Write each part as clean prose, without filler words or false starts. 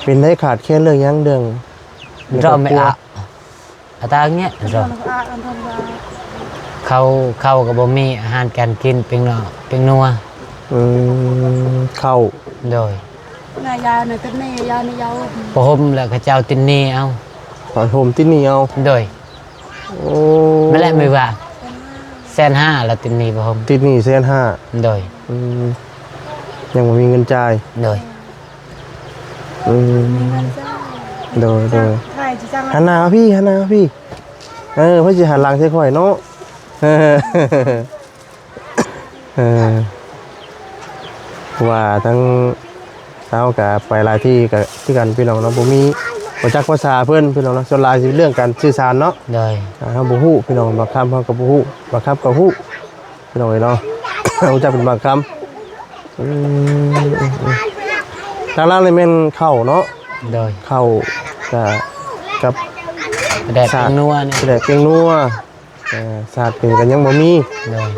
เป็นได้ขาดแค่เรื่องยังเรื่อง เราไม่อะตาเงี้ยเราเขากับบ่มีอาหารการกินเป็นเนาะเป็นนัวเข้าโดยนายาเนี่ยเป็นนี่ยานี่ยาวพอห่มแล้วก็เจ้าตินนี่เอาขอห่มที่นี่เอาโดยไม่แลไม่ว่า150,000แล้วตินนี่พอห่มตินนี่150,000โดยยังไม่มีเงินจ่ายโดยโดยหันหน้าพี่เพื่อจะหันหลังใส่ข่อยเนาะว่าทั้งเช้ากับไปหลายที่กับที่กันพี่น้องเนาะผมมีประจักษ์ภาษาเพื่อนพี่น้องเนาะส่วนหลายสิเรื่องการสื่อสารเนาะได้ครับบุหูพี่น้องบางคำเขากับบุหูบางคำกับหูพี่น้องเนาะเราจะเป็นบางคำทางล่างเลยเป็นเข่าเนาะได้เข่ากับแดดเป็นนัวนี่แดดเป็นนัวศาสตร์เป็นกันยังบ่มีเลย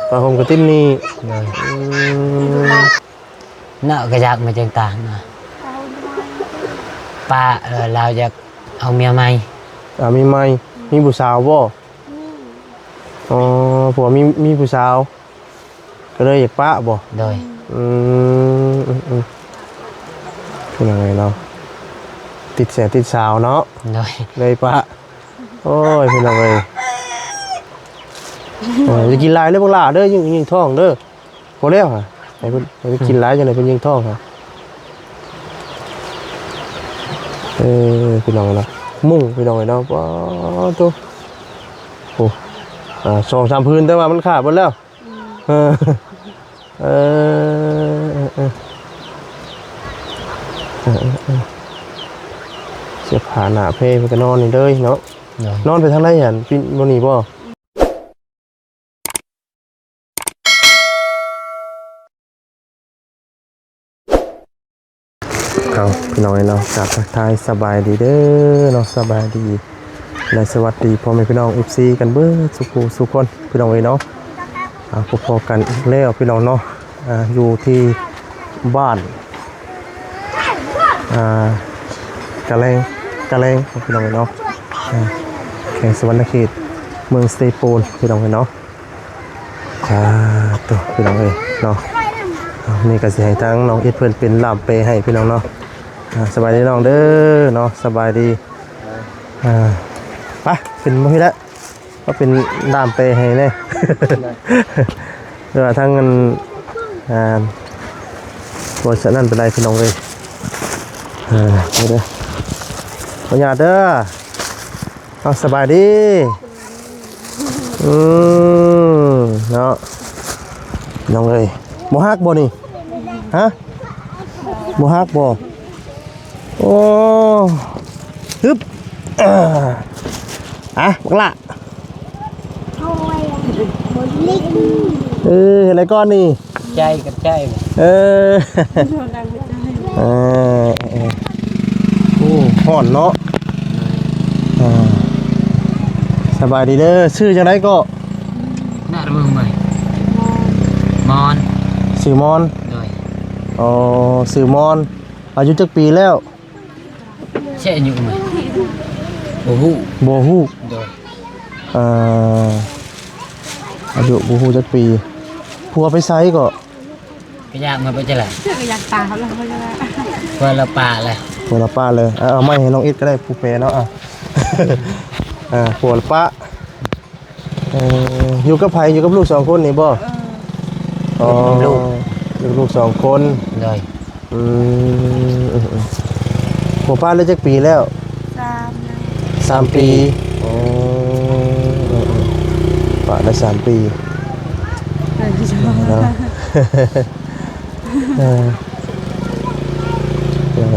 ปลาหงกระติ้นนี่เลยเนาะกระยักมาจังต่างนะป้าเราจะเอาเมียใหม่มีใหม่มีผู้สาวบ่ผัวมีผู้สาวก็เลยอยากป้าบ่เลยเป็นยังไงเนาะติดแสบติดสาวเนาะเลยป้าโอ้ยเป็นยังไงจะกินลายเลยพวกล่าเด้อยิงท้องเด้อพอแล้วค่ะไปกินลายจังเลยเป็นยิงท้องค่ะพี่น้องเนาะมุ่งพี่น้องเนาะว้าวตัวโอ้2-3พื้นแต่ว่ามันขาดหมดแล้วเสียผ่าหนาเพไปก็นอนนี่เลยเนาะนอนไปทางไหนเห็นพี่บนนี้บ่พี่น้องเนาะจากทักทายสบายดีเด้อเนาะสบายดีและสวัสดีพ่อแม่พี่น้อง FC กันเบิดสุคนพี่น้องเนาะพบกันแล้วพี่น้องเนาะอยู่ที่บ้านกะแรงพี่น้องเนาะแข่งสวรรณเขตเมืองสเตโปนพี่น้องเนาะตัวพี่น้องเนาะนี่ก็สิให้ทั้งน้องเอ็ดเพื่อนเป็นลามเปให้พี่น้องเนาะสบายดีน้องเด้อเนาะสบายดีไปเป็นมาพี่แล้วก็เป็นลามเปให้แน่เดี๋ยวทั้งเงินบริษัทนั่นเป็นไรพี่น้องเลยนี่เด้อขออนุญาตเด้อเอาสบายดีเนาะน้องเลยโมฮักบ่นี่ฮะโมฮักบ่โอ้ฮึบบักละอะไรก้อนนี่ใจกับใจห่อนเนาะสบายดีเด้อชื่อจังไดก็น่ารู้ไหมมอนสื่อมอนสื่อมอนอายุจักปีแล้วใช่อายุไหมโบฮูอายุโบฮูจักปีผัวไปไซก็อยากมาไปจะไหนอยากตาแล้วไม่ได้เวลาป่าเลยผัวละป้าเลยเอาไม่ให้น้องอิดก็ได้ผู้เปย์เนาะผัวละป้าอยู่กับไผ่อยู่กับลูก2 คนนี่บ่ลูก2 คนเลยผัวป้าเลยจักปีแล้ว3 ปีป้าได้3 ปี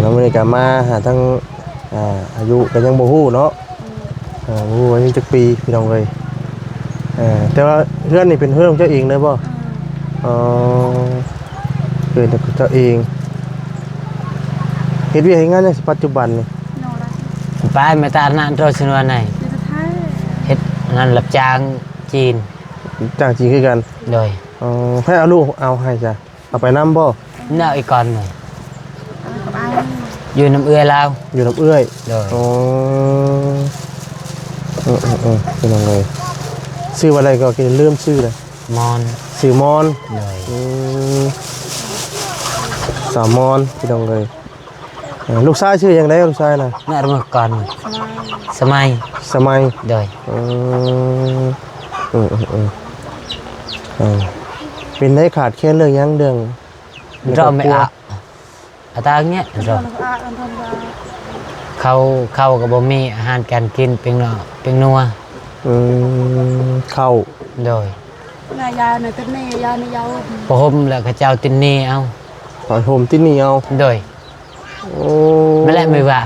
น้องบริการมาหาทั้งอายุก็ยังโบหูเนาะโบหูอายุจักปีพี่น้องเลยแต่ว่าเพื่อนนี่เป็นเพื่อนของเจ้าเองเลยป่ะเพื่อนของเจ้าเองเฮ็ดวิธีงานในปัจจุบันนี่ไปมาตาหน้าโดยสนวนไหนเฮ็ดนั่นรับจ้างจีนคือกันเลยให้เอาลูกเอาให้จ้ะเอาไปน้ำบ่เนาะอีกก่อนหน่อย อยู่น้ำเอื้อลาว อยู่ลำเอื้อย โดย อ๋อเป็นยังไงชื่ออะไรก็กินลืมชื่อเลย มอน ชื่อมอน โดย สาวมอนพี่น้องเลยลูกชายชื่อยังไงลูกชายน่ะ น่าเมื่อก่อนสมัย สมัย โดย เป็นได้ขาดแค่เรื่องยังเรื่อง เราไม่อาตาเงี้ยเราเขากับบ่มีอาหารการกินเป็นเนาะเป็นนัว เข้า โดย นายยาในเป็นเนยาในยาว พอห่มแล้วเขาเจ้าตินนี่เอา ขอโฮมที่นี่เอา โดย โอ้ ไม่แลไม่ว่า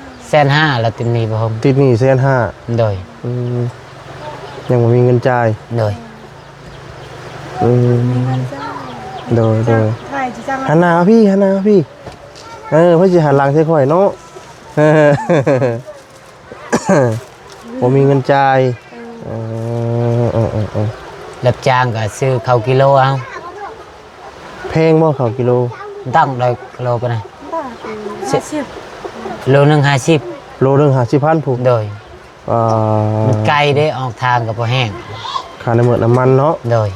150,000แล้วตินนี่พอห่ม ที่นี่150,000 โดย ยังไม่มีเงินจ่าย โดย โดย ถ่ายจีจัง หันหน้าพี่พ่อจะหันหลังใส่ข่อยเนาะผมมีเงินจ่ายรับจ้างก็ซื้อข้าวกิโลเอา แพงบ่ข้าวกิโล ต้องได้กิโลปะนะ 50 โลนึงโลนึง50,000ผู้ 50โดย มันไกลได้ออกทางกับพอแห้ง ค่าน้ำมันเนาะ โดย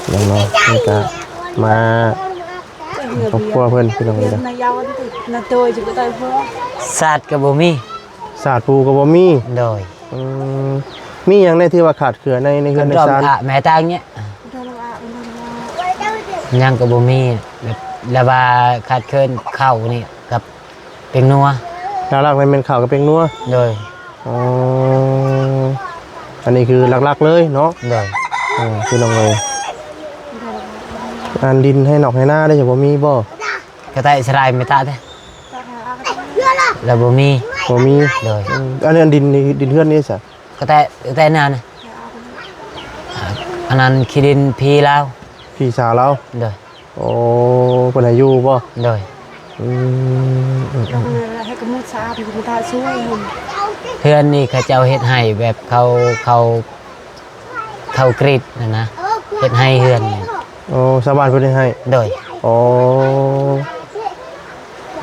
แล้วเนาะนี่ก็มาครอบครัวเพิ่นพี่น้องนี่นะ นายยาวติดนาโดยจะก็ได้พวก ศาสตร์กับบ่มี ศาสตร์ปูก็บ่มี โดย มีหยังได้ที่ว่าขาดเกลือในเฮือนใน รอบ ศาล แม่ตาเงี้ยยังกับบ่มีแบบแล้วว่าขาดเคินเข้านี่กับเป็นนัว หลักๆมันเป็นข้าวกับเป็งนัว โดย อ๋ออันนี้คือหลักๆเลยเนาะ โดย พี่น้องเลยอันดินให้นอกให้หน้าได้จะบ่มีบ่ ก็ได้สลายไม่ตาเด้แล้วบ่มี บ่มี โดย อันนี้อันดินนี่ดินเฮือนนี่ซะ ก็แต่นานนะอันนั้นขี้ดินพีแล้ว พี่สาวเรา โดย โอ้เพิ่นให้อยู่บ่ โดย ให้กมุดสาเป็นคนตาช่วย เพื่อนนี่เขาเจ้าเฮ็ดให้แบบเขากรีดนะเฮ็ดให้เฮือนนี่ โอ้ชาวบ้านเพิ่นให้ โดย โอ้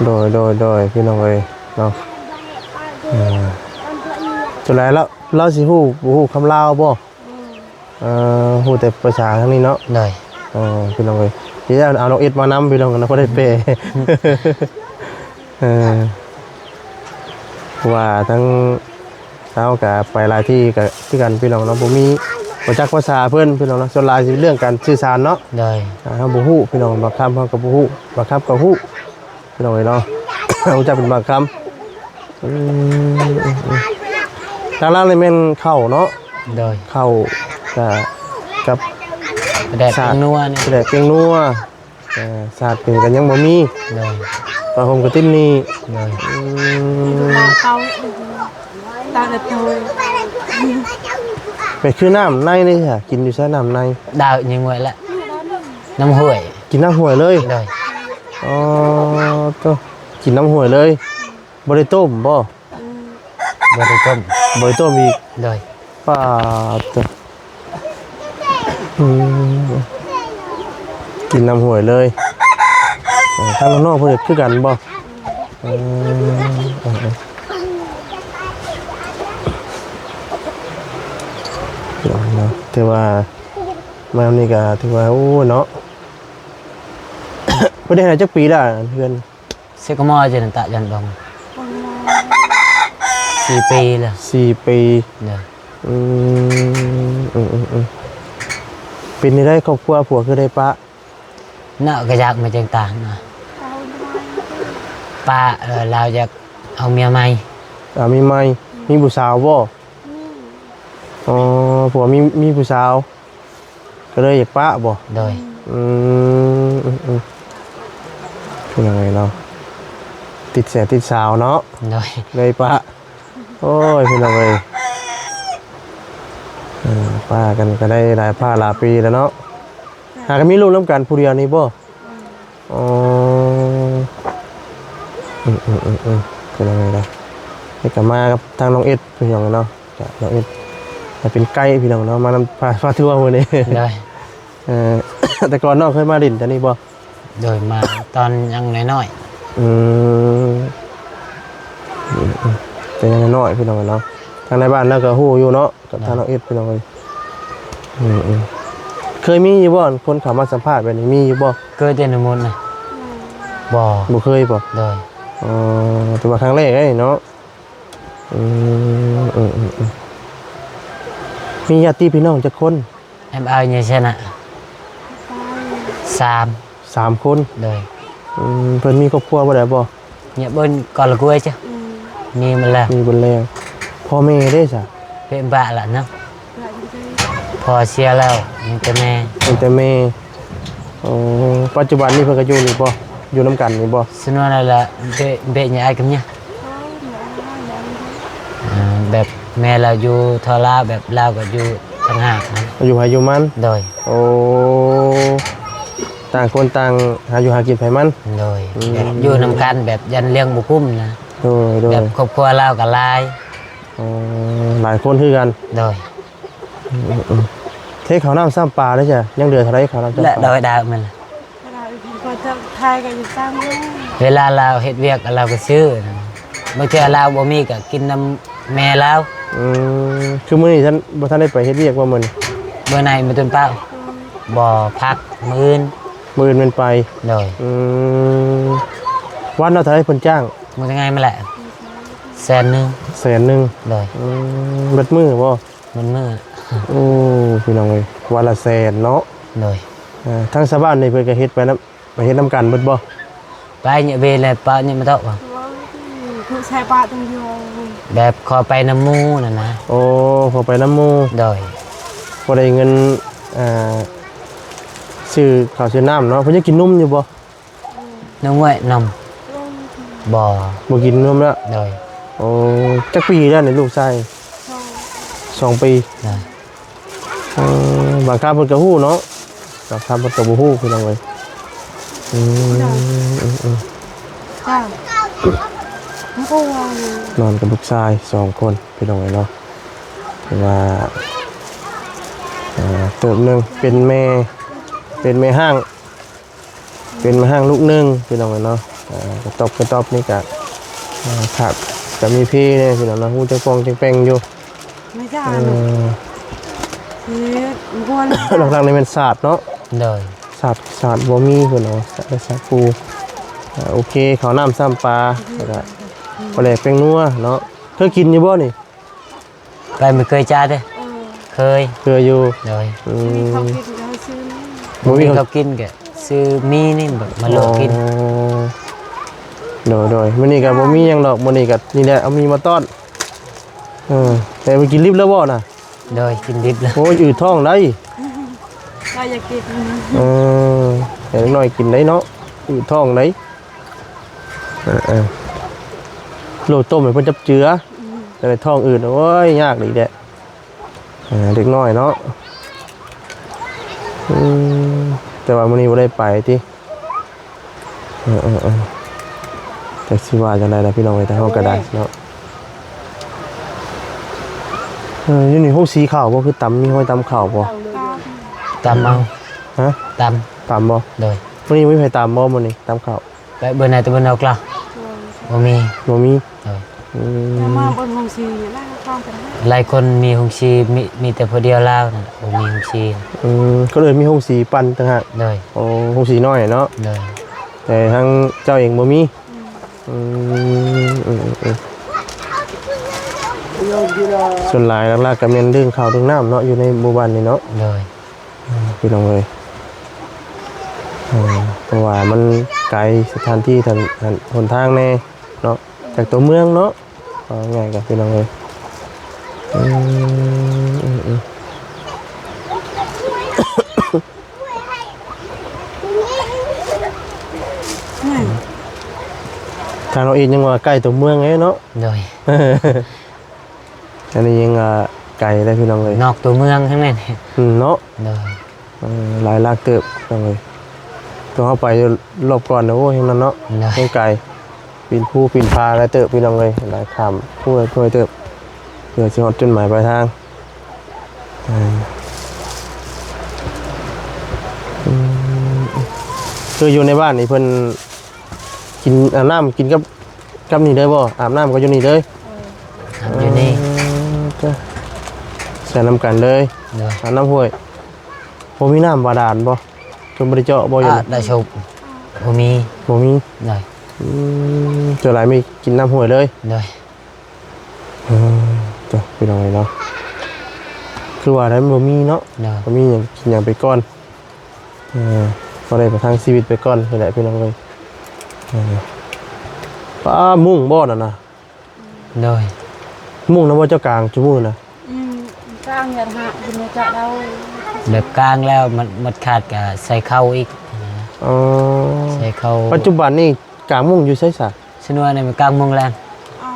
โดยพี่น้องเอ้ยเนาะสุดท้ายแล้วเราสิฮู้บ่ฮู้คำลาวบ่ฮู้แต่ภาษาทางนี้เนาะ โดย พี่น้องเอ้ยเดี๋ยวเอาน้องเอ็ดมานำพี่น้องกันนะบ่ได้เปว่าทั้งเช้ากับไปหลายที่กับที่กันพี่น้องเนาะบ่มีบ่จักภาษาเพิ่นพี่น้องเนาะส่วนหลายสิเป็นเรื่องการสื่อสารเนาะ โดย เฮาบ่ฮู้พี่น้องบางคำเฮาก็บ่ฮู้บางคำก็ฮู้พี่น้องเอ้ยเนาะ รู้จักเป็นบางคำทางล่างนี่แม่นข้าวเนาะ โดย ข้าวกับ แดดเป็นนัวนี่ แดกเปียงนัวศาสตร์เป็นกันยังบ่มี โดย ปลาหมกระติ้นนี่ โดย เขาตาเด็ดโดย ไปคือน้ำในนี่ค่ะกินอยู่ใช้น้ำใน ดาวยังไงละน้ำห้วย กินน้ำห่วยเลย โดย อ๋อก็กินน้ำห่วยเลยบริต้มบ่ บริกรม บริต้มอีก โดย ป้าตัวกินน้ำห่วยเลยทางนอกเพื่อนคือกันบ่เนาะถือว่ามานี่ก็ถือว่าโอ้เนาะ ประเด็นอะไรจักปีละเพื่อน เสกมอจะนั่นตะยันบอง4 ปีละ 4 ปี โดย เป็นได้ครอบครัวผัวคือได้ปะ เนาะก็อยากมาจังต่างนะป้าเราจะเอาเมียใหม่ มีไหมมีผู้สาวบ่อ๋อผัวมีผู้สาวก็เลยอยากปะบ่ โดย เป็นยังไงเนาะติดแสติดสาวเนาะ โดย เลยปะโอ้ยเป็นยังไงป้ากันก็ได้หลายผ้าหลายปีแล้วเนาะหากันมีลูกน้ำกันผู้เดียวนี่บ่อ๋อเป็นยังไงล่ะนี่ก็มากับทางน้องเอ็ดพี่น้องเนาะน้องเอ็ดเป็นไก่พี่น้องเนาะมานำพาทัวร์มื้อนี้ โดย แต่ก่อนน้องเคยมาดินแต่นี่บ่ บ โดยมาตอนยังน้อย อืมเป็นยังไงน้อยพี่น้องเนาะทางในบ้านแล้วก็ฮู้อยู่เนาะกับทางน้องเอ็ดพี่น้องเอ้ยเคยมีอยู่บ่คนเข้ามาสัมภาษณ์แบบนี้มีอยู่บ่ ๆเกิดเดนมุนนะบ่ บ่เคยบ่ โดย อ๋อแต่ว่าครั้งแรกเนาะมีญาติพี่น้องจักคน แอมเอาเนี่ยชนะสาม 3 คน โดย เพิ่นมีครอบครัวบ่ได้บ่ เนี่ยบนก่อนละกล้วยจ้ะมีมาแล้ว มีเบิ่นแล้วพ่อแม่เด้จ้ะ เป็นบะละเนาะพอเสียแล้วมีแต่แม่ มีแต่แม่อ๋อปัจจุบันนี้เพิ่นก็อยู่นี่บ่อยู่นํกันนี่บ่ สนวนอะไรละเบะเนี่ยไอ้กันเนี่ยแบบแม่เราอยู่ทอลาแบบเราก็อยู่ต่างหากนะ อยู่หาอยู่มัน โดย โอ้ต่างคนต่างหาอยู่หากินไผมัน โดยแบบอยู่นำกันแบบยันเลี้ยงบุกุ้มนะ โดยโด แบ ย บครอบครัวเรากับลาย อ๋อหลายคนคือกัน โดย เทข้าวน้ำซ้ำปลาได้จ้ะยังเดือดเท่าไรข้าวน้ำซ้ำ และ ป โด ลาย ดาวมันล่ะ ก็จะทายกันอยู่ตั้งด้วย เวลาเราเฮ็ดเวียกเราก็ซื้อบางทีเราบ่มีก็กินน้ำแม่เรา คือมื้อนี้ฉันบ่ทันได้ไปเฮ็ดเวียกว่ามื้อนี้ เมื่อไหร่มาต้นเป้าบ่พักมื้น มื้ออื่นมันไป โดย วันละเท่าไรเพิ่นจ้าง มันยังไงมาแหละ100,000 100,000 โดย เบิดมื้อบ่ มันมื้อ โอ้พี่น้องเอ้ยวันละ100,000เนาะ โดย ทางชาวบ้านนี่เพิ่นก็เฮ็ดไปนำไปเฮ็ดนํกันเบิดบ่ ไปเนี่ยเวเลยปะเนี่ยมาเถอะ คือใช้ปลาตั้งเยอะ แบบขอไปน้ำหมูน่ะนะ โอ้พอไปน้ำหมู่ โดย บ่ได้เงินซื้อข้าวซื้อน้ำเนาะเพิ่นจะกินนมอยู่บ่ น้องไว้นมบ่ บ่กินนมแล้ว โดย โอ้จักปีแล้วนี่ลูกชาย2 ปี โดย บางครั้งเพิ่นก็ฮู้เนาะบางครั้งเพิ่นก็บ่ฮู้พี่น้องเอ้ย จ้าไม่กลัวน อนกับลูกชาย2 คนพี่น้องเอ้ยเนาะแต่ว่าเติบหนึงเป็นแม่ห้างลูกหนึงพี่น้องเอ้ยเนาะกระตอบนี่ก็ขาดก็มีพี่เนี่ยพี่น้องเนาะฮู้จังปองจังแป้งอยู่ ไม่จ้าไม่กลัว หลักๆนี่เป็นศาสตร์เนาะ โดย ศาสตร์บ่มีเพิ่นเนาะศาสตร์ปูโอเคข้าวน้ำซ้ำปลาแล้วก็ปลาแหลกแป้งนัวเนาะเคยกินอยู่บ่นี่ ไปไม่เคยจ้าเด้เคย เคยอยู่ โดย เขาคิดเขาซื้อ บ่มี เขากินก็ซื้อมีนี่แบบมาโลกิน โดยมื้อนี้ก็บ่มีหยังดอกมื้อนี้ก็นี่แหละเอามีมาต้อนแต่ไปกินลิบแล้วบ่น่ะ โดยกินดิบแล้ว โอ้ยอืดท้องได้ ก็อยากกิน แต่เล็กน้อยกินได้เนาะอืดท้องได้โลดต้มให้เพิ่นจับเจือแต่ในท้องอืดโอ้ยยากอีกแหละเด็กน้อยเนาะแต่ว่ามื้อนี้บ่ได้ไปติแต่สิว่าจังได๋ล่ะพี่น้องเอ้ยถ้าเฮาก็ได้เนาะอยู่นี่โฮสีขาวบ่คือตำมีห้อยตำขาวบ่ ตำเอา ฮะ ต ตำบ่ ำโดย มื้อนี้มีไผตำบ่มื้อนี้ตำขาว ไปเบอร์ไหนตัวเบอร์เอากล่าวบ่มี บ่มี โดย มาบนหงสีแล้วก็กันได้ หลายคนมีหงชีมีแต่ผู้เดียวแล้วนะบ่มีหงชี ก็เลยมีโฮสีปั่นต่างหาก โดย โอ้โฮสีน้อยเนาะ โดย แต่ทางเจ้าเองบ่มีส่วนหลายหลักๆก็แม่นเรื่องข้าวเรื่องน้ำเนาะอยู่ในหมู่บ้านนี่เนาะ โดย พี่น้องเอ้ยเพราะว่ามันไกลสถานที่หนทางแน่เนาะจากตัวเมืองเนาะง่ายกับพี่น้องเอ้ยทางเราเองยังว่าใกล้ตัวเมืองไงเนาะ โดย อันนี้ยังไกลเลยพี่น้องเลย นอกตัวเมืองทั้งนั้น เนาะ โดย หลายลากเติบพี่น้องเลยตัวเข้าไปรอบก่อนนะโอ้ยยังนั่นเนาะ โดย ยังไกลปีนภูปีนพาอะไรเติบพี่น้องเลยหลายคำพูดช่วยเติบเพื่อจะหอดจุดหมายปลายทาง คืออยู่ในบ้านนี่เพิ่นกินอาบน้ำกินกับนี่เด้อบ่อาบน้ำก็อยู่นี่เด้อ ทำอยู่นี่ จ้ะใส่น้ำกันเลย เลย อาบน้ำห้วยบ่มีน้ำบาดาลบ่เพิ่นบ่ได้เจาะบ่อยู่ ได้ชมบ่มี บ่มี เลย เจาะหลายไม่กินน้ำห้วยเลย เลย จ้ะพี่น้องเนาะคือว่าแล้วบ่มีเนาะ เลย บ่มีหยังกินหยังไปก่อนบ่ได้ประทังชีวิตไปก่อนนี่แหละพี่น้องเอ้ยป้ามุ่งบ่นั่นน่ะ เลย มุ่งนำว่าเจ้ากลางจุมื้อน่ะ กลางอย่าหาคุณจะเดา แบบกลางแล้วมันขาดกับใส่เข้าอีกนะ อ๋อ ใส่เข้า ปัจจุบันนี่กลางมุ่งอยู่ไสซะ ชนวนนี่มันกลางเมืองแลน อ๋อ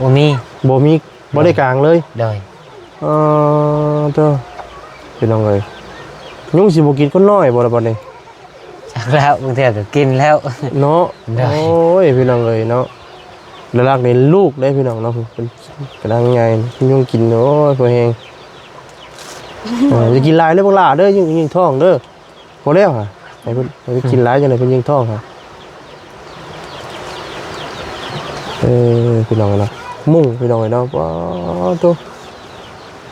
บ่มี บ่มีบ่ได้กลางเลย เลย เจ้าพี่น้องเอ้ยยุงสิบ่กินคนน้อยบ่ล่ะบัดนี้ จากแล้วบางทีก็กินแล้ว เนาะ ได้ โอ้ยพี่น้องเอ้ยเนาะแล้วรักนี่ลูกได้พี่น้องเนาะเป็นกระดังใหญ่ยุงกินโอ้ยตัวเองจะกินหลายเลยบ่ล่ะเด้อยิงท้องเด้อพอแล้วค่ะให้เพิ่นให้กินหลายจังได๋เพิ่นยิงท้องค่ะพี่น้องเนาะมุ่งพี่น้องเนาะว้าวตัว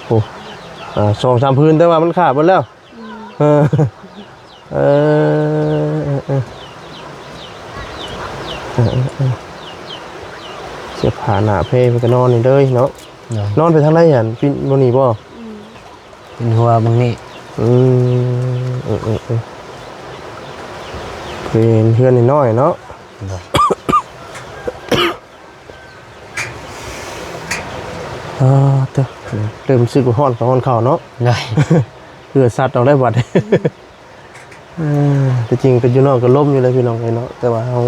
โอ้2-3พื้นแต่ว่ามันขาดหมดแล้วเออเสียผ้าหน้าเพมันก็นอนนี่เด้อเนาะ เลย นอนไปทางไหนหั่นพี่บ่นี่บ่ เป็นหัวบางนี่ เป็นเพื่อนน้อยๆเนาะ เลย เด้อเริ่มรู้สึกว่าร้อนกับร้อนข้าวเนาะ เลย เพื่อสัตว์เอาได้บัดแต่จริงเป็นอยู่นอกก็ล่มอยู่เลยพี่น้องไอ้เนาะแต่ว่าเรา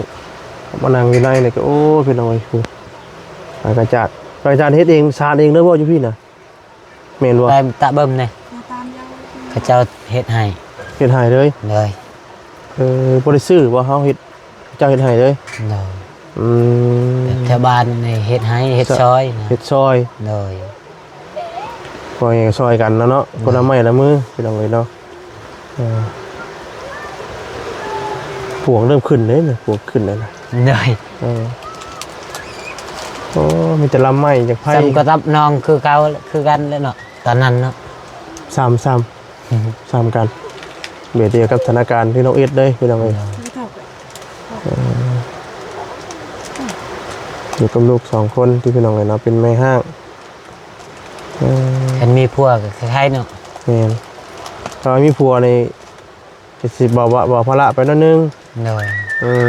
มานั่งอยู่ในเนี่ยก็โอ้พี่น้องไอ้คือประจาดเฮ็ดเองสาดเองเด้อบ่อยู่พี่น่ะแม่นบ่ ไปตะเบิ่มนี่ ตามยาว เขาเจ้าเฮ็ดให้ เฮ็ดให้เลย เลย บ่ได้ซื้อบ่เฮาเฮ็ดเจ้าเฮ็ดให้เลย เลย อืม แถวบ้านนี่เฮ็ดให้เฮ็ดซอยนะ เฮ็ดซอย เลย ก็ยังซอยกันเนาะคนละไม้ละมือพี่น้องเอ้ยเนาะปวกเริ่มขึ้นเลยนะปวกขึ้นแล้วนะ เลย โอ้มีแต่ลำไม้จากไผ่ ซ้ำก็รับน้องคือเก่าคือกันแล้วเนาะตอนนั้นเนาะ ซ้ำกันเบียดเดียวกับสถานการณ์ที่น้องเอ็ดเลยพี่น้องเอ้ย ที่ถก อยู่กับลูก2 คนที่พี่น้องเอ้ยเนาะเป็นแม่ห้างคันมีพวกก็คล้ายๆเนาะ แม่นตอนมีผัวในสิบอกภาระไปนิดนึง เลย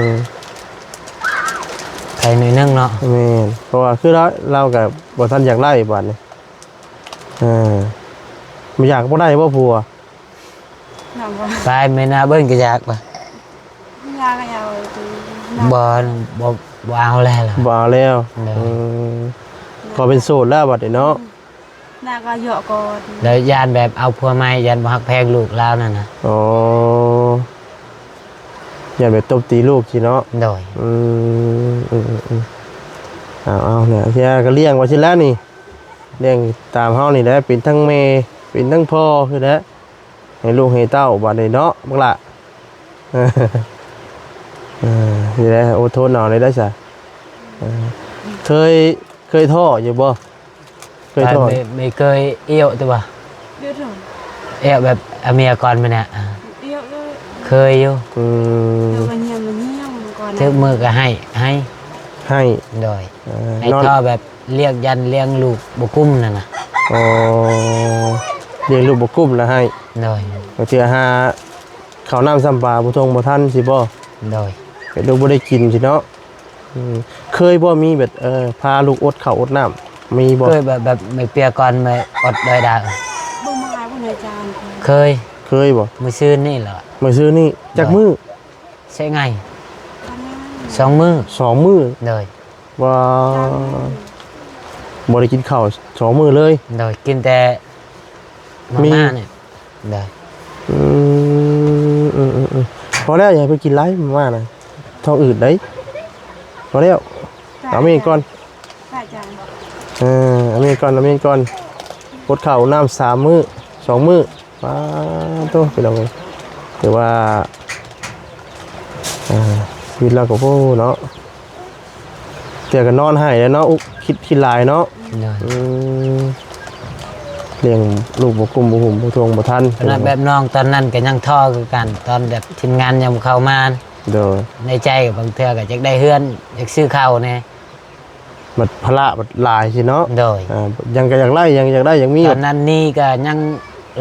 ม ใครหน่อยนึงเนาะ แม่นเพราะว่าคือเรากับบ่ทันอยากไล่บัดนี่ไม่อยากบ่ได้บ่ผัว หนังว่า ไปไม่น่าเบิ่งก็อยากป่ะ ยากยาวตี บ่เอาแล้วล่ะ บ่เอาแล้ว เลย ก็เป็นโสดแล้วบัดนี้เนาะ หน้าก็เหยาะก่อน แล้วยานแบบเอาพัวใหม่ยานบ่ฮักแพงลูกแล้วนั่นน่ะ อ๋ออย่าไปตบตีลูกสิเนาะ โดย เอาเนี่ยเฮียก็เลี้ยงไว้สิแล้วนี่เลี้ยงตามเฮานี่แหละเป็นทั้งแม่เป็นทั้งพ่อคือแหละให้ลูกให้เต้าบัดนี้เนาะบักล่ะนี่แหละอดทนเอาเลยได้ซะเคยท้ออยู่บ่เคยท้อ ไม่เคยเอี้ยวตัวบ่ เดือดร้อน เอี้ยวแบบเอาเมียก่อนมาเนี่ย เอี้ยวเลย เคยอยู่ เดี๋ยวมันเงียบก่อน ถึงมือก็ให้ ให้ โดยให้ นอน ท่อแบบเลี้ยงยันเลี้ยงลูกบ่กุ้มนั่นน่ะ อ๋อเลี้ยงลูกบ่กุ้มแล้วให้ โดย ก็เทื่อหาข้าวน้ำซ้ำปลาบ่ทงบ่ทันสิบ่ โดย เฮ็ดลูกบ่ได้กินสิเนาะเคยบ่มีแบบพาลูกอดข้าวอดน้ำมีบ่ เคยแบบไม่เปียก่อนไม่อดดอยดาว บ่มาบ่ในจาน เคย เคยบ่ มื้อซื่นนี่แหละ มาซื้อนี่จักมื้อ ใช่ไง ตอนนี้ 2 มื้อ 2 มื้อ โดย ว่าบ่ได้กินข้าว2 มื้อเลย โดยกินแต่มา มี ม่าเนี่ยโดย พอแล้วอย่าไปกินหลายมากนะท้องอืดได้พอแล้วเอามีก่อน ใส่จาน เอามีก่อนอดข้าวน้ำ3 มื้อ2 มื้อป้าโตไปลองเลยถือว่า ชีวิตเราก็โอ้เนาะเจอกันนอนให้แล้วเนาะคิดหลายเนาะ โดย เลี้ยงลูกบ่กุมบ่หุ่มบ่ทวงบ่ทัน ขนาดแบบน้องตอนนั้นก็ยังท่อคือกัน ตอนแบบทีมงานยังบ่เข้ามา โดย ในใจกับบางเทื่อก็อยากได้เฮือนอยากซื้อข้าวแน่ บัดพละบัดหลายสิเนาะ โดย ยังก็อยากไล่ยังอยากได้ยังมี ตอนนั้นนี่ก็ยัง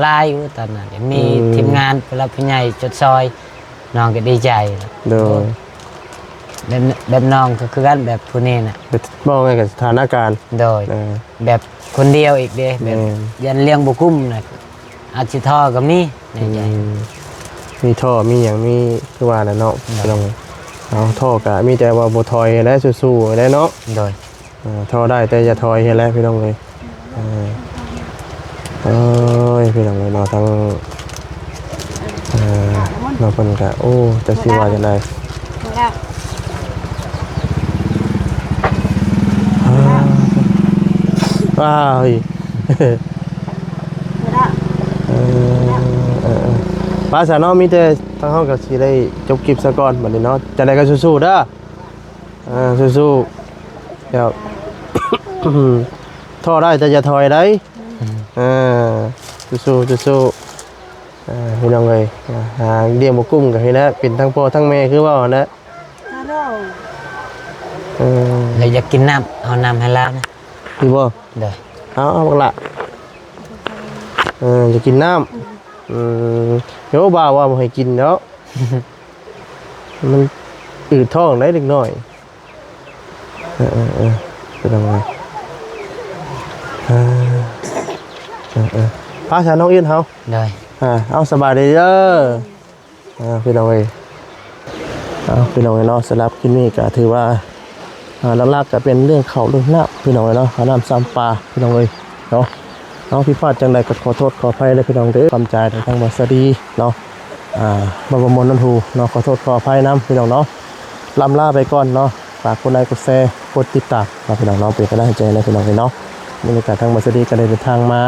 ลายอยู่ตอนนั้นยังมีทีมงานผู้รับผู้ใหญ่จดซอยน้องก็ดีใจ โดย แบบน้องก็คือกันแบบผู้นี้น่ะ บอกไงกับสถานการณ์ โดย แบบคนเดียวอีกเด้แบบยันเลี้ยงบุกุ้มน่ะอาชิท่อก็มีในใจ มีท่อมีอย่างมีคือว่าน่ะเนาะลองเอาท่อก็มีแต่ว่าบ่ถอยและสู้ๆได้เนาะ โดย ท่อได้แต่อย่าถอยให้แล้วพี่น้องเอ้ยเอ้ยพี่น้องเอ้ยเนาะทั้งเนาะเพิ่นก็โอ้จะสิว่าจังได๋ หมดแล้ว ว้าวเฮ้ย หมดแล้ว ภาษาเนาะมีแต่ทางเฮาก็สิได้จบคลิปซะก่อนบัดนี้เนาะจังได๋ก็สู้ๆเด้อสู้ๆเดี๋ยว ท่อได้แต่อย่าถอยได้สู้พี่น้องเอ้ยหาเลี้ยงบ่กุ้มก็ให้แล้วเป็นทั้งพ่อทั้งแม่คือว่านะ ฮัลโหล เลยอยากกินน้ำเอาน้ำให้แล้วนะ พี่บ่ โดย เอาบักละจะกินน้ำเดี๋ยวบ่าวว่าบ่ให้กินเนาะ มันอืดท้องได้เล็กน้อยเป็นยังไงพาชาน้องอินเฮา โดย เอาสบายดีเด้อพี่น้องเอ้ยพี่น้องเอ้ยเนาะสำหรับคลิปนี้ก็ถือว่าหลักๆก็เป็นเรื่องเขาเรื่องน้ำพี่น้องเอ้ยเนาะน้ำซ้ำปลาพี่น้องเอ้ยเนาะน้องพี่พลาดจังใดก็ขอโทษขออภัยเลยพี่น้องเด้อความใจทางบาสดีเนาะบางมนนันทูเนาะขอโทษขออภัยน้ำพี่น้องเนาะลำลาไปก่อนเนาะฝากกดไลค์กดแชร์กดติดตามพี่น้องเนาะเป็นกำลังใจในพี่น้องเนาะบรรยากาศทางบาสดีก็ได้เดินทางมา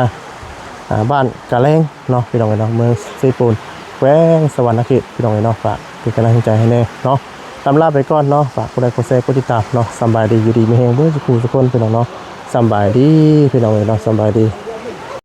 บ้านกะแลงเนาะพี่น้องเนาะเมืองซีปูนแขวงสวรรณเขตพี่น้องเนาะฝากเป็นกำลังใจให้แน่เนาะลำลาไปก่อนเนาะฝากกดไลค์กดแชร์กดติดตามเนาะสบายดีอยู่ดีไม่แห้งเบื่อสุขุสุขคนพี่น้องเนาะสบายดีพี่น้องเนาะสบายดี